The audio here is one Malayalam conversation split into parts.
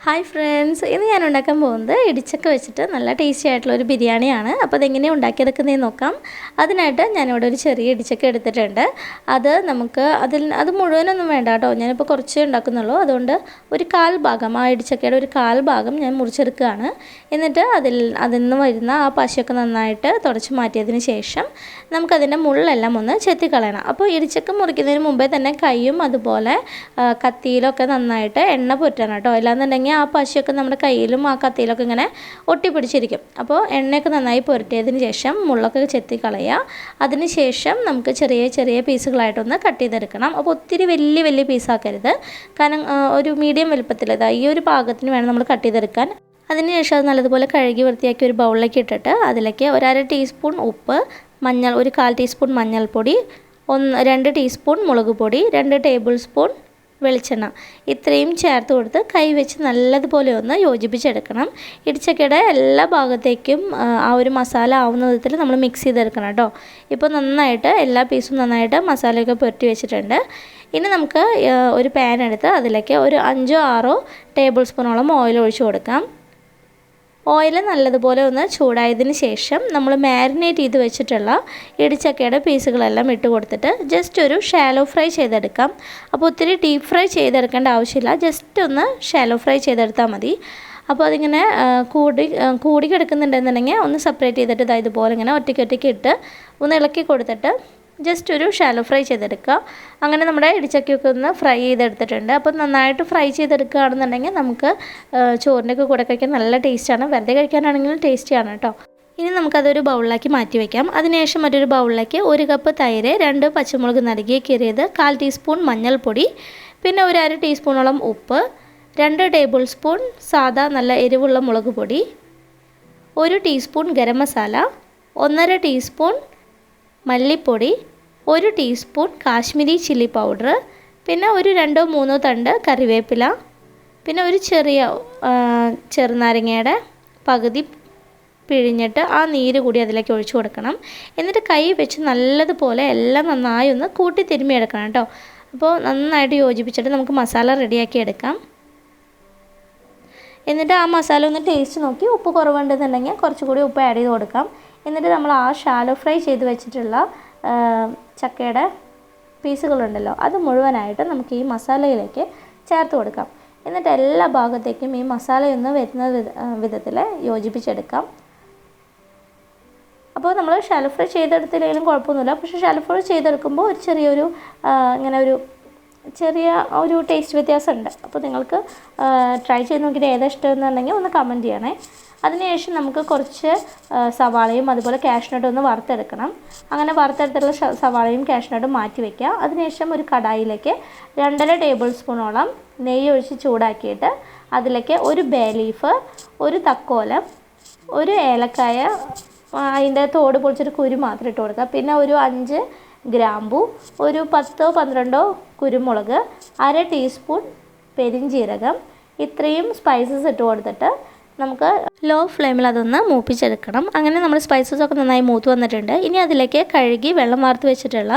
ഹായ് ഫ്രണ്ട്സ്, ഇന്ന് ഞാൻ ഉണ്ടാക്കാൻ പോകുന്നത് ഇടിച്ചക്ക വെച്ചിട്ട് നല്ല ടേസ്റ്റി ആയിട്ടുള്ള ഒരു ബിരിയാണിയാണ്. അപ്പോൾ അതെങ്ങനെയാണ് ഉണ്ടാക്കിയെടുക്കുന്നതെന്ന് നോക്കാം. അതിനായിട്ട് ഞാനിവിടെ ഒരു ചെറിയ ഇടിച്ചക്ക എടുത്തിട്ടുണ്ട്. അത് മുഴുവനൊന്നും വേണ്ട കേട്ടോ, ഞാനിപ്പോൾ കുറച്ചേ ഉണ്ടാക്കുന്നുള്ളൂ. അതുകൊണ്ട് ഒരു കാൽ ഭാഗം, ആ ഇടിച്ചക്കയുടെ ഒരു കാൽ ഭാഗം ഞാൻ മുറിച്ചെടുക്കുകയാണ്. എന്നിട്ട് അതിൽ നിന്ന് വരുന്ന ആ പശയൊക്കെ നന്നായിട്ട് തുടച്ച് മാറ്റിയതിന് ശേഷം നമുക്കതിൻ്റെ മുള്ളെല്ലാം ഒന്ന് ചെത്തിക്കളയണം. അപ്പോൾ ഇടിച്ചക്ക മുറിക്കുന്നതിന് മുമ്പേ തന്നെ കൈയും അതുപോലെ കത്തിയിലൊക്കെ നന്നായിട്ട് എണ്ണ പുരട്ടണം കേട്ടോ. അല്ലാന്നുണ്ടെങ്കിൽ ആ പശയൊക്കെ നമ്മുടെ കയ്യിലും ആ കത്തിയിലൊക്കെ ഇങ്ങനെ ഒട്ടിപ്പിടിച്ചിരിക്കും. അപ്പോൾ എണ്ണയൊക്കെ നന്നായി പുരട്ടിയതിന് ശേഷം മുള്ളൊക്കെ ചെത്തി കളയുക. അതിന് ശേഷം നമുക്ക് ചെറിയ ചെറിയ പീസുകളായിട്ടൊന്ന് കട്ട് ചെയ്തെടുക്കണം. അപ്പോൾ ഒത്തിരി വലിയ പീസാക്കരുത്, കാരണം ഒരു മീഡിയം വലുപ്പത്തിൽ ഈ ഒരു പാകത്തിന് വേണം നമ്മൾ കട്ട് ചെയ്തെടുക്കാൻ. അതിനുശേഷം അത് നല്ലതുപോലെ കഴുകി വൃത്തിയാക്കി ഒരു ബൗളിലേക്ക് ഇട്ടിട്ട് അതിലേക്ക് 1/2 ടീസ്പൂൺ ഉപ്പ്, ഒരു 1/4 ടീസ്പൂൺ മഞ്ഞൾപ്പൊടി, 2 ടീസ്പൂൺ മുളക് പൊടി, 2 ടേബിൾ സ്പൂൺ വെളിച്ചെണ്ണ, ഇത്രയും ചേർത്ത് കൊടുത്ത് കൈ വെച്ച് നല്ലതുപോലെ ഒന്ന് യോജിപ്പിച്ചെടുക്കണം. ഇടിച്ചക്കയുടെ എല്ലാ ഭാഗത്തേക്കും ആ ഒരു മസാല ആവുന്ന വിധത്തിൽ നമ്മൾ മിക്സ് ചെയ്തെടുക്കണം കേട്ടോ. ഇപ്പോൾ നന്നായിട്ട് എല്ലാ പീസും നന്നായിട്ട് മസാലയൊക്കെ പുരട്ടി വെച്ചിട്ടുണ്ട്. ഇനി നമുക്ക് ഒരു പാൻ എടുത്ത് അതിലേക്ക് ഒരു 5-6 ടേബിൾ സ്പൂണോളം ഓയിൽ ഒഴിച്ച് കൊടുക്കാം. ഓയിൽ നല്ലതുപോലെ ഒന്ന് ചൂടായതിന് ശേഷം നമ്മൾ മാരിനേറ്റ് ചെയ്ത് വെച്ചിട്ടുള്ള ഇടിച്ചക്കയുടെ പീസുകളെല്ലാം ഇട്ട് കൊടുത്തിട്ട് ജസ്റ്റ് ഒരു ഷാലോ ഫ്രൈ ചെയ്തെടുക്കാം. അപ്പോൾ ഒത്തിരി ഡീപ്പ് ഫ്രൈ ചെയ്തെടുക്കേണ്ട ആവശ്യമില്ല, ജസ്റ്റ് ഒന്ന് ഷാലോ ഫ്രൈ ചെയ്തെടുത്താൽ മതി. അപ്പോൾ അതിങ്ങനെ കൂടി കിടക്കുന്നുണ്ടെന്നുണ്ടെങ്കിൽ ഒന്ന് സെപ്പറേറ്റ് ചെയ്തിട്ട് ഇതുപോലെ ഇങ്ങനെ ഒറ്റയ്ക്ക് ഇട്ട് ഒന്ന് ഇളക്കി കൊടുത്തിട്ട് ജസ്റ്റ് ഒരു ഷാലോ ഫ്രൈ ചെയ്തെടുക്കുക. അങ്ങനെ നമ്മുടെ ഇടിച്ചക്കയൊക്കെ ഒന്ന് ഫ്രൈ ചെയ്തെടുത്തിട്ടുണ്ട്. അപ്പോൾ നന്നായിട്ട് ഫ്രൈ ചെയ്തെടുക്കുകയാണെന്നുണ്ടെങ്കിൽ നമുക്ക് ചോറിൻ്റെയൊക്കെ കൂടെ കഴിക്കാൻ നല്ല ടേസ്റ്റാണ്. വെറുതെ കഴിക്കാനാണെങ്കിലും ടേസ്റ്റിയാണ് കേട്ടോ. ഇനി നമുക്കതൊരു ബൗളിലാക്കി മാറ്റി വയ്ക്കാം. അതിനുശേഷം മറ്റൊരു ബൗളിലേക്ക് 1 കപ്പ് തൈര്, 2 പച്ചമുളക് നടുകെ കീറിയത്, 1/4 ടീസ്പൂൺ മഞ്ഞൾപ്പൊടി, പിന്നെ 1/2 ടീസ്പൂണോളം ഉപ്പ്, 2 ടേബിൾ സ്പൂൺ സാദാ നല്ല എരിവുള്ള മുളക് പൊടി, 1 ടീസ്പൂൺ ഗരം മസാല, 1/2 ടീസ്പൂൺ മല്ലിപ്പൊടി, 1 ടീസ്പൂൺ കാശ്മീരി ചില്ലി പൗഡർ, പിന്നെ ഒരു 2-3 തണ്ട് കറിവേപ്പില, പിന്നെ ഒരു ചെറുനാരങ്ങയുടെ പകുതി പിഴിഞ്ഞിട്ട് ആ നീര് കൂടി അതിലേക്ക് ഒഴിച്ചു കൊടുക്കണം. എന്നിട്ട് കൈ വെച്ച് നല്ലതുപോലെ എല്ലാം നന്നായി ഒന്ന് കൂട്ടി തിരുമ്മിയെടുക്കണം കേട്ടോ. അപ്പോൾ നന്നായിട്ട് യോജിപ്പിച്ചിട്ട് നമുക്ക് മസാല റെഡിയാക്കി എടുക്കാം. എന്നിട്ട് ആ മസാല ഒന്ന് ടേസ്റ്റ് നോക്കി ഉപ്പ് കുറവുണ്ടെന്നുണ്ടെങ്കിൽ കുറച്ചുകൂടി ഉപ്പ് ആഡ് ചെയ്ത് കൊടുക്കാം. എന്നിട്ട് നമ്മൾ ആ ഷാലോ ഫ്രൈ ചെയ്ത് വെച്ചിട്ടുള്ള ചക്കയുടെ പീസുകളുണ്ടല്ലോ, അത് മുഴുവനായിട്ട് നമുക്ക് ഈ മസാലയിലേക്ക് ചേർത്ത് കൊടുക്കാം. എന്നിട്ട് എല്ലാ ഭാഗത്തേക്കും ഈ മസാലയൊന്ന് വരുന്ന വിധത്തിൽ യോജിപ്പിച്ചെടുക്കാം. അപ്പോൾ നമ്മൾ ഷാലോ ഫ്രൈ ചെയ്തെടുത്തില്ലെങ്കിലും കുഴപ്പമൊന്നുമില്ല, പക്ഷേ ഷാലോ ഫ്രൈ ചെയ്തെടുക്കുമ്പോൾ ഒരു ഇങ്ങനെ ഒരു ടേസ്റ്റ് വ്യത്യാസമുണ്ട്. അപ്പോൾ നിങ്ങൾക്ക് ട്രൈ ചെയ്ത് നോക്കിയിട്ട് ഏതാ ഇഷ്ടമെന്നുണ്ടെങ്കിൽ ഒന്ന് കമൻറ്റ് ചെയ്യണേ. അതിനുശേഷം നമുക്ക് കുറച്ച് സവാളയും അതുപോലെ കാഷ്നട്ടും ഒന്ന് വറുത്തെടുക്കണം. അങ്ങനെ വറുത്തെടുത്തുള്ള സവാളയും കാഷ്നട്ടും മാറ്റി വയ്ക്കുക. അതിനുശേഷം ഒരു കടായിലേക്ക് 2.5 ടേബിൾ സ്പൂണോളം നെയ്യ് ഒഴിച്ച് ചൂടാക്കിയിട്ട് അതിലേക്ക് ഒരു ബേ ലീഫ്, ഒരു തക്കോലം, ഒരു ഏലക്കായ അതിൻ്റെ തോട് പൊളിച്ചൊരു കുരു മാത്രം ഇട്ട് കൊടുക്കുക, പിന്നെ ഒരു 5 ഗ്രാമ്പു, ഒരു 10-12 കുരുമുളക്, 1/2 ടീസ്പൂൺ പെരിഞ്ജീരകം, ഇത്രയും സ്പൈസസ് ഇട്ട് കൊടുത്തിട്ട് നമുക്ക് ലോ ഫ്ലെയിമിൽ അതൊന്ന് മൂപ്പിച്ചെടുക്കണം. അങ്ങനെ നമ്മുടെ സ്പൈസസൊക്കെ നന്നായി മൂത്ത് വന്നിട്ടുണ്ട്. ഇനി അതിലേക്ക് കഴുകി വെള്ളം വാർത്ത് വെച്ചിട്ടുള്ള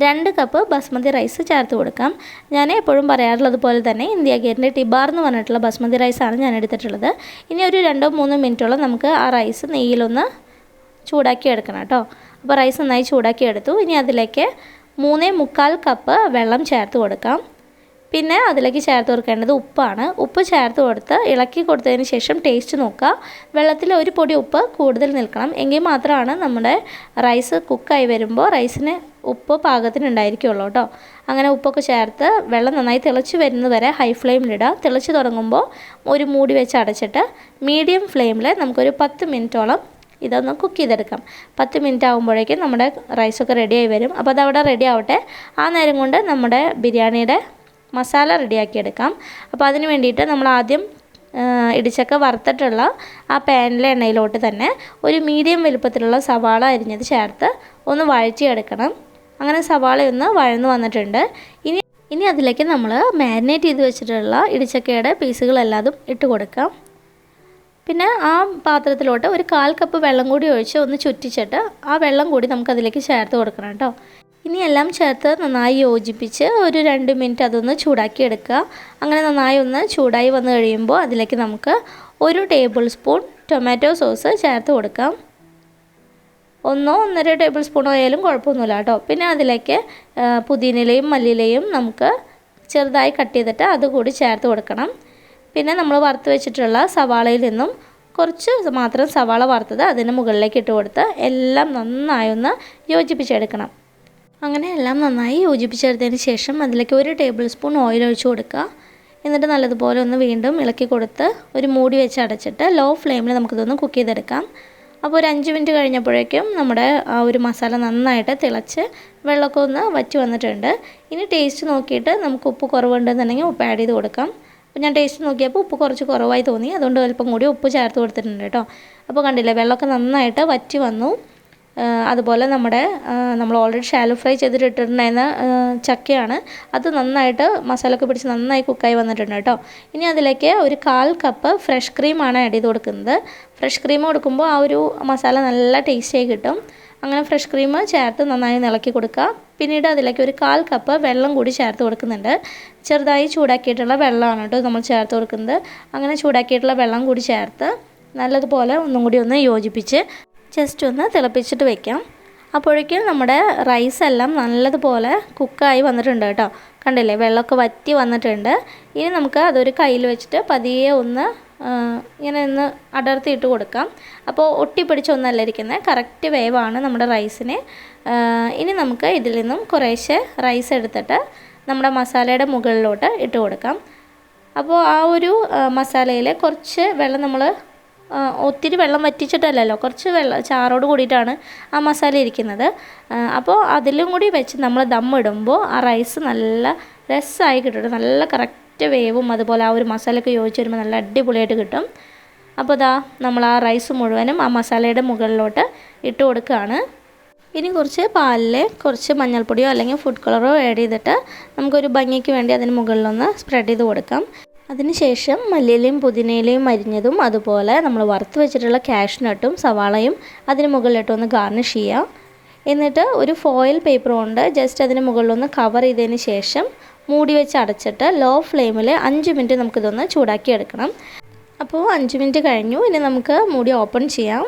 2 കപ്പ് ബസ്മതി റൈസ് ചേർത്ത് കൊടുക്കാം. ഞാൻ എപ്പോഴും പറയാറുള്ളത് പോലെ തന്നെ ഇന്ത്യ ഗേറ്റിൻ്റെ ടിബാർ എന്ന് പറഞ്ഞിട്ടുള്ള ബസ്മതി റൈസാണ് ഞാൻ എടുത്തിട്ടുള്ളത്. ഇനി ഒരു 2-3 മിനിറ്റോളം നമുക്ക് ആ റൈസ് നെയ്യിലൊന്ന് ചൂടാക്കി എടുക്കണം കേട്ടോ. അപ്പോൾ റൈസ് നന്നായി ചൂടാക്കി എടുത്തു. ഇനി അതിലേക്ക് 3/4 കപ്പ് വെള്ളം ചേർത്ത് കൊടുക്കാം. പിന്നെ അതിലേക്ക് ചേർത്ത് കൊടുക്കേണ്ടത് ഉപ്പാണ്. ഉപ്പ് ചേർത്ത് കൊടുത്ത് ഇളക്കി കൊടുത്തതിന് ശേഷം ടേസ്റ്റ് നോക്കുക. വെള്ളത്തിൽ ഒരു പൊടി ഉപ്പ് കൂടുതൽ നിൽക്കണം, എങ്കിൽ മാത്രമാണ് നമ്മുടെ റൈസ് കുക്കായി വരുമ്പോൾ റൈസിന് ഉപ്പ് പാകത്തിനുണ്ടായിരിക്കുള്ളൂ കേട്ടോ. അങ്ങനെ ഉപ്പൊക്കെ ചേർത്ത് വെള്ളം നന്നായി തിളച്ച് വരുന്നത് വരെ ഹൈ ഫ്ലെയിമിലിടുക. തിളച്ച് തുടങ്ങുമ്പോൾ ഒരു മൂടി വെച്ച് അടച്ചിട്ട് മീഡിയം ഫ്ലെയിമിൽ നമുക്കൊരു 10 മിനിറ്റോളം ഇതൊന്ന് കുക്ക് ചെയ്തെടുക്കാം. 10 മിനിറ്റ് ആകുമ്പോഴേക്കും നമ്മുടെ റൈസൊക്കെ റെഡിയായി വരും. അപ്പോൾ അതവിടെ റെഡി ആവട്ടെ. ആ നേരം കൊണ്ട് നമ്മുടെ ബിരിയാണിയുടെ മസാല റെഡിയാക്കി എടുക്കാം. അപ്പോൾ അതിന് വേണ്ടിയിട്ട് നമ്മൾ ആദ്യം ഇടിച്ചക്ക വറുത്തിട്ടുള്ള ആ പാനിലെ എണ്ണയിലോട്ട് തന്നെ ഒരു മീഡിയം വലുപ്പത്തിലുള്ള സവാള അരിഞ്ഞത് ചേർത്ത് ഒന്ന് വഴറ്റിയെടുക്കണം. അങ്ങനെ സവാളയൊന്ന് വഴന്നു വന്നിട്ടുണ്ട്. ഇനി അതിലേക്ക് നമ്മൾ മാരിനേറ്റ് ചെയ്ത് വെച്ചിട്ടുള്ള ഇടിച്ചക്കയുടെ പീസുകളെല്ലാതും ഇട്ട് കൊടുക്കാം. പിന്നെ ആ പാത്രത്തിലോട്ട് ഒരു 1/4 കപ്പ് വെള്ളം കൂടി ഒഴിച്ച് ഒന്ന് ചുറ്റിച്ചിട്ട് ആ വെള്ളം കൂടി നമുക്കതിലേക്ക് ചേർത്ത് കൊടുക്കണം കേട്ടോ. ഇനി എല്ലാം ചേർത്ത് നന്നായി യോജിപ്പിച്ച് ഒരു 2 മിനിറ്റ് അതൊന്ന് ചൂടാക്കി എടുക്കുക. അങ്ങനെ നന്നായി ഒന്ന് ചൂടായി വന്നു കഴിയുമ്പോൾ അതിലേക്ക് നമുക്ക് 1 ടേബിൾ സ്പൂൺ ടൊമാറ്റോ സോസ് ചേർത്ത് കൊടുക്കാം. 1-1.5 ടേബിൾ സ്പൂൺ ആയാലും കുഴപ്പമൊന്നുമില്ല കേട്ടോ. പിന്നെ അതിലേക്ക് പുതിനയിലയും മല്ലിയിലയും നമുക്ക് ചെറുതായി കട്ട് ചെയ്തിട്ട് അതുകൂടി ചേർത്ത് കൊടുക്കണം. പിന്നെ നമ്മൾ വറുത്ത് വെച്ചിട്ടുള്ള സവാളയിൽ നിന്നും കുറച്ച് മാത്രം സവാള വറുത്തത് അതിന് മുകളിലേക്ക് ഇട്ട് കൊടുത്ത് എല്ലാം നന്നായി ഒന്ന് യോജിപ്പിച്ചെടുക്കണം. അങ്ങനെ എല്ലാം നന്നായി യോജിപ്പിച്ചെടുത്തതിന് ശേഷം അതിലേക്ക് 1 ടേബിൾ സ്പൂൺ ഓയിൽ ഒഴിച്ച് കൊടുക്കുക. എന്നിട്ട് നല്ലതുപോലെ ഒന്ന് വീണ്ടും ഇളക്കി കൊടുത്ത് ഒരു മൂടി വെച്ച് അടച്ചിട്ട് ലോ ഫ്ലെയിമിൽ നമുക്കിതൊന്ന് കുക്ക് ചെയ്തെടുക്കാം. അപ്പോൾ ഒരു 5 മിനിറ്റ് കഴിഞ്ഞപ്പോഴേക്കും നമ്മുടെ ആ ഒരു മസാല നന്നായിട്ട് തിളച്ച് വെള്ളമൊക്കെ ഒന്ന് വറ്റി വന്നിട്ടുണ്ട്. ഇനി ടേസ്റ്റ് നോക്കിയിട്ട് നമുക്ക് ഉപ്പ് കുറവുണ്ടെന്നുണ്ടെങ്കിൽ ഉപ്പ് ആഡ് ചെയ്ത് കൊടുക്കാം. അപ്പോൾ ഞാൻ ടേസ്റ്റ് നോക്കിയപ്പോൾ ഉപ്പ് കുറച്ച് കുറവായി തോന്നി, അതുകൊണ്ട് അല്പം കൂടി ഉപ്പ് ചേർത്ത് കൊടുത്തിട്ടുണ്ട് കേട്ടോ. അപ്പോൾ കണ്ടില്ലേ, വെള്ളമൊക്കെ നന്നായിട്ട് വറ്റി വന്നു. അതുപോലെ നമ്മൾ ഓൾറെഡി ഷാലോ ഫ്രൈ ചെയ്തിട്ടിട്ടുണ്ടായിരുന്ന ചക്കയാണ്, അത് നന്നായിട്ട് മസാലയൊക്കെ പിടിച്ച് നന്നായി കുക്കായി വന്നിട്ടുണ്ട് കേട്ടോ. ഇനി അതിലേക്ക് ഒരു 1/4 കപ്പ് ഫ്രഷ് ക്രീമാണ് ആഡ് ചെയ്ത് കൊടുക്കുന്നത്. ഫ്രഷ് ക്രീം കൊടുക്കുമ്പോൾ ആ ഒരു മസാല നല്ല ടേസ്റ്റിയായി കിട്ടും. അങ്ങനെ ഫ്രഷ് ക്രീം ചേർത്ത് നന്നായി ഇളക്കി കൊടുക്കുക. പിന്നീട് അതിലേക്ക് ഒരു 1/4 കപ്പ് വെള്ളം കൂടി ചേർത്ത് കൊടുക്കുന്നുണ്ട്. ചെറുതായി ചൂടാക്കിയിട്ടുള്ള വെള്ളമാണ് കേട്ടോ നമ്മൾ ചേർത്ത് കൊടുക്കുന്നത്. അങ്ങനെ ചൂടാക്കിയിട്ടുള്ള വെള്ളം കൂടി ചേർത്ത് നല്ലതുപോലെ ഒന്നും കൂടി ഒന്ന് യോജിപ്പിച്ച് ജസ്റ്റ് ഒന്ന് തിളപ്പിച്ചിട്ട് വെക്കാം. അപ്പോഴേക്കും നമ്മുടെ റൈസ് എല്ലാം നല്ലതുപോലെ കുക്കായി വന്നിട്ടുണ്ട് കേട്ടോ. കണ്ടില്ലേ, വെള്ളമൊക്കെ വറ്റി വന്നിട്ടുണ്ട്. ഇനി നമുക്ക് അതൊരു കയ്യിൽ വെച്ചിട്ട് പതിയെ ഒന്ന് ഇങ്ങനെ ഒന്ന് അടർത്തിയിട്ട് കൊടുക്കാം. അപ്പോൾ ഒട്ടിപ്പിടിച്ചൊന്നല്ല ഇരിക്കുന്നത്, കറക്റ്റ് വേവാണ് നമ്മുടെ റൈസിന്. ഇനി നമുക്ക് ഇതിൽ നിന്നും കുറേശ്ശെ റൈസ് എടുത്തിട്ട് നമ്മുടെ മസാലയുടെ മുകളിലോട്ട് ഇട്ട് കൊടുക്കാം. അപ്പോൾ ആ ഒരു മസാലയിൽ കുറച്ച് വെള്ളം നമ്മൾ ഒത്തിരി വെള്ളം വറ്റിച്ചിട്ടല്ലല്ലോ, കുറച്ച് ചാറോട് കൂടിയിട്ടാണ് ആ മസാല ഇരിക്കുന്നത്. അപ്പോൾ അതിലും കൂടി വെച്ച് നമ്മൾ ദമ്മിടുമ്പോൾ ആ റൈസ് നല്ല രസമായി കിട്ടും. നല്ല കറക്റ്റ് വേവും അതുപോലെ ആ ഒരു മസാലയൊക്കെ യോജിച്ച് വരുമ്പോൾ നല്ല അടിപൊളിയായിട്ട് കിട്ടും. അപ്പോൾ ഇതാ നമ്മൾ ആ റൈസ് മുഴുവനും ആ മസാലയുടെ മുകളിലോട്ട് ഇട്ട് കൊടുക്കുകയാണ്. ഇനി കുറച്ച് പാലിൽ കുറച്ച് മഞ്ഞൾപ്പൊടിയോ അല്ലെങ്കിൽ ഫുഡ് കളറോ ആഡ് ചെയ്തിട്ട് നമുക്കൊരു ഭംഗിക്ക് വേണ്ടി അതിന് മുകളിലൊന്ന് സ്പ്രെഡ് ചെയ്ത് കൊടുക്കാം. അതിനുശേഷം മല്ലിയിലയും പുതിനയിലയും അരിഞ്ഞതും അതുപോലെ നമ്മൾ വറുത്ത് വെച്ചിട്ടുള്ള കാഷ്നട്ടും സവാളയും അതിന് മുകളിലിട്ടൊന്ന് ഗാർണിഷ് ചെയ്യാം. എന്നിട്ട് ഒരു ഫോയിൽ പേപ്പർ കൊണ്ട് ജസ്റ്റ് അതിന് മുകളിലൊന്ന് കവർ ചെയ്തതിന് ശേഷം മൂടി വെച്ച് അടച്ചിട്ട് ലോ ഫ്ലെയിമിൽ 5 മിനിറ്റ് നമുക്കിതൊന്ന് ചൂടാക്കി എടുക്കണം. അപ്പോൾ 5 മിനിറ്റ് കഴിഞ്ഞു. ഇനി നമുക്ക് മൂടി ഓപ്പൺ ചെയ്യാം.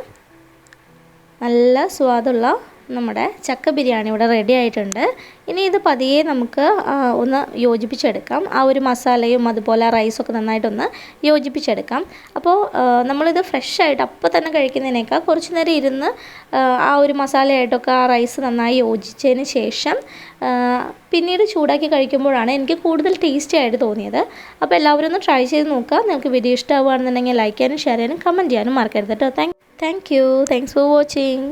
നല്ല സ്വാദുള്ള നമ്മുടെ ചക്ക ബിരിയാണി ഇവിടെ റെഡി ആയിട്ടുണ്ട്. ഇനി ഇത് പതിയെ നമുക്ക് ഒന്ന് യോജിപ്പിച്ചെടുക്കാം. ആ ഒരു മസാലയും അതുപോലെ റൈസൊക്കെ നന്നായിട്ടൊന്ന് യോജിപ്പിച്ചെടുക്കാം. അപ്പോൾ നമ്മളിത് ഫ്രഷായിട്ട് അപ്പോൾ തന്നെ കഴിക്കുന്നതിനേക്കാൾ കുറച്ച് നേരം ഇരുന്ന് ആ ഒരു മസാലയായിട്ടൊക്കെ ആ റൈസ് നന്നായി യോജിച്ചതിന് ശേഷം പിന്നീട് ചൂടാക്കി കഴിക്കുമ്പോഴാണ് എനിക്ക് കൂടുതൽ ടേസ്റ്റി ആയിട്ട് തോന്നിയത്. അപ്പോൾ എല്ലാവരും ഒന്ന് ട്രൈ ചെയ്ത് നോക്കുക. നിങ്ങൾക്ക് വീഡിയോ ഇഷ്ടമാവുകയാണെന്നുണ്ടെങ്കിൽ ലൈക്ക് ചെയ്യാനും ഷെയർ ചെയ്യാനും കമൻറ്റ് ചെയ്യാനും മറക്കരുത് കേട്ടോ. Thank you. Thanks for watching.